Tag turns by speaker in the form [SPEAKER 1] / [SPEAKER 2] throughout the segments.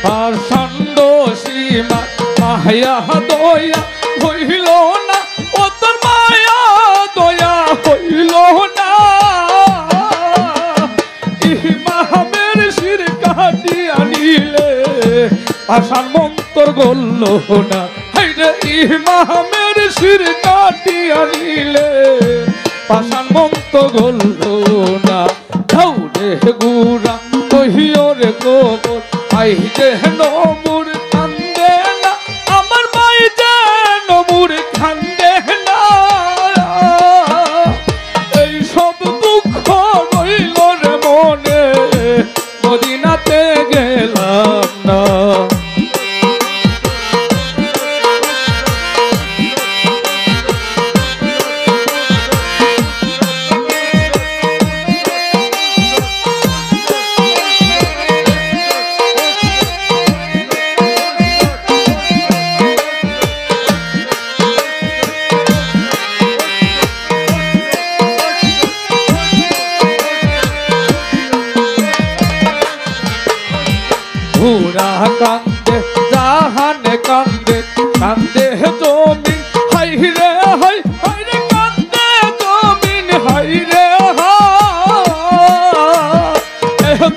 [SPEAKER 1] পাষণ্ড সীমা মায়া দয়া হইল না, ও তোর মায়া দয়া হইল না। ইমামের শির কাটিয়া নিলে পাষাণ মন্তর গলল না। ইমামের শির কাটিয়া নিলে পাষাণ মন্তর গলল না। রে গুড়া কহিও রে গোবর আই যেন মুর কান্দে না, আমার মাই যেন মুর কান্দে না। এই সব দুঃখ রইল রে মনে, মদিনাতে গেলাম না। ঘোড়া কান্দে জাহানে কান্দে কান্দে জমিন হাই রে হাই হাই রে কান্দে জমিন হাই রে হাই।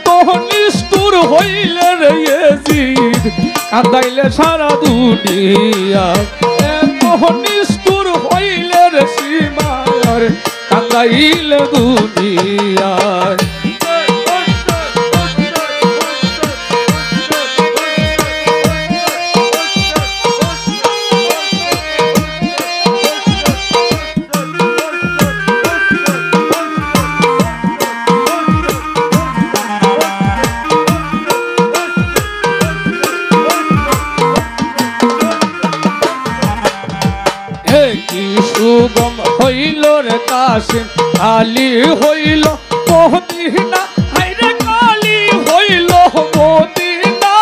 [SPEAKER 1] তো নিষ্ঠুর হইলে রে ইয়েজিদ কান্দাইলে সারা দুনিয়া। তো নিষ্ঠুর হইলে রে সীমার কান্দাইলে দুনিয়া। সুগম হইল রে কাশিম কালি হইল মদিনা, হাইরে কালি হইল মদিনা।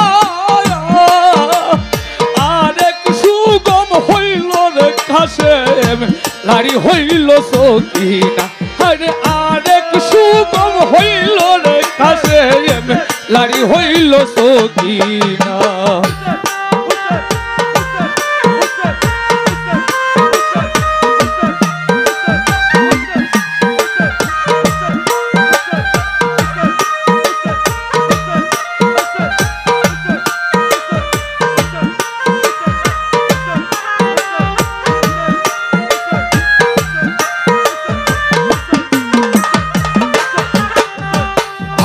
[SPEAKER 1] আরেক সুগম হইল রে কাশিম লারি হইল সকিনা, হাইরে আরেক সুগম হইল রে কাশিম লারি হইল সকিনা।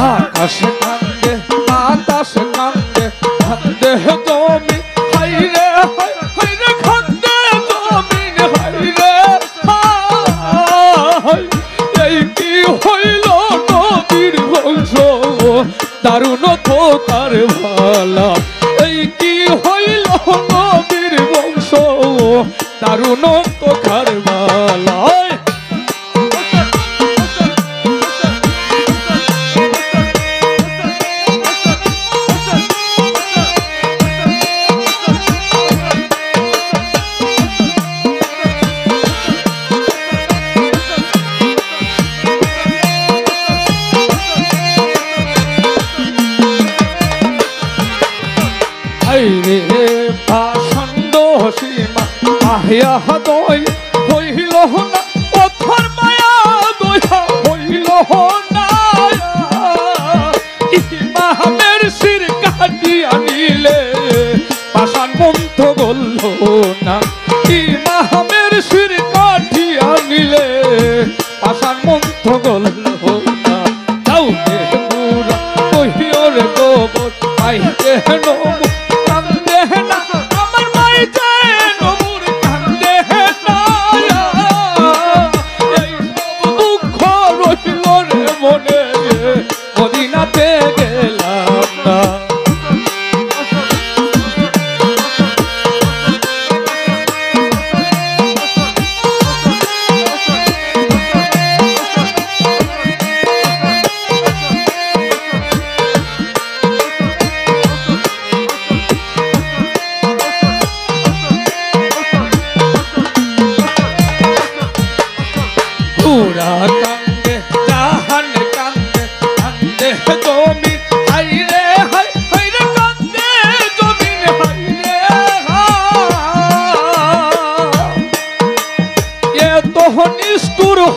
[SPEAKER 1] আকাশ কান্দে বাতাস কান্দে কান্দে জমিন হাই রে হাই হাই রে কান্দে জমিন হাই রে হাই। এই কি হইল নবীর বংশ দারুণ তো তার ভালা। এই কি হইল নবীর বংশ দারুণ তো তার ভালা। রে পাষণ্ড সীমা মায়া দয়া হইল না, পথর মায়া দয়া হইল না। ইমামের শির কাটিয়া নিলে পাষাণ মন্ত গলল না। ইমামের শির কাটিয়া নিলে পাষাণ মন্ত গলল না। যাও রে গুড়া কহিও রে গোবর আই যেন কান্দে না, আমার মাই যেন মুর কান্দে না। এই সব দুঃখ রইল রে মনে, মদিনাতে গেলাম না। ঘোড়া কান্দে জাহান কান্দে কান্দে জমিন হাই রে হাই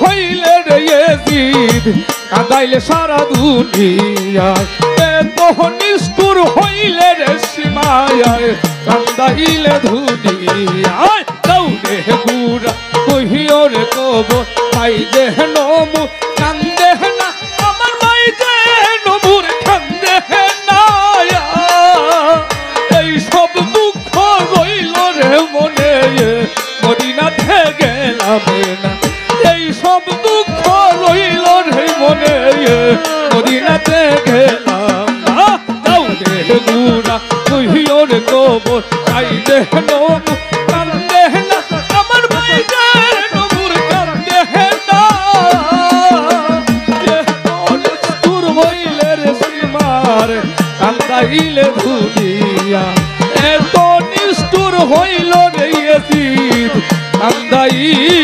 [SPEAKER 1] হইলে রে ইয়াজিদ কাঁদাইলে সারা দুনিয়ায় এত নিষ্ঠুর হইলে রে সীমায় কাঁদাইলে দুনিয়ায় দৌড়ে গুড়া কহিও রে কবর ভাই দেহ নমু কান্দে না আমার ভাই যে নমুর কান্দে না এই সব দুঃখ রইল রে মনে মদিনাতে গেলাম না এই সব দুঃখ রইল রে মনে মদিনাতে গেলাম না দৌড়ে গুড়া কহিও রে কবর ভাই দেহ নমু কান্দে না আমার ভাই যে নমুর কান্দে না নিষ্ঠুর হইলে রে সীমার কান্দাইলে দুনিয়া এত নিষ্ঠুর হইল রে ইয়াজিদ কান্দাইলে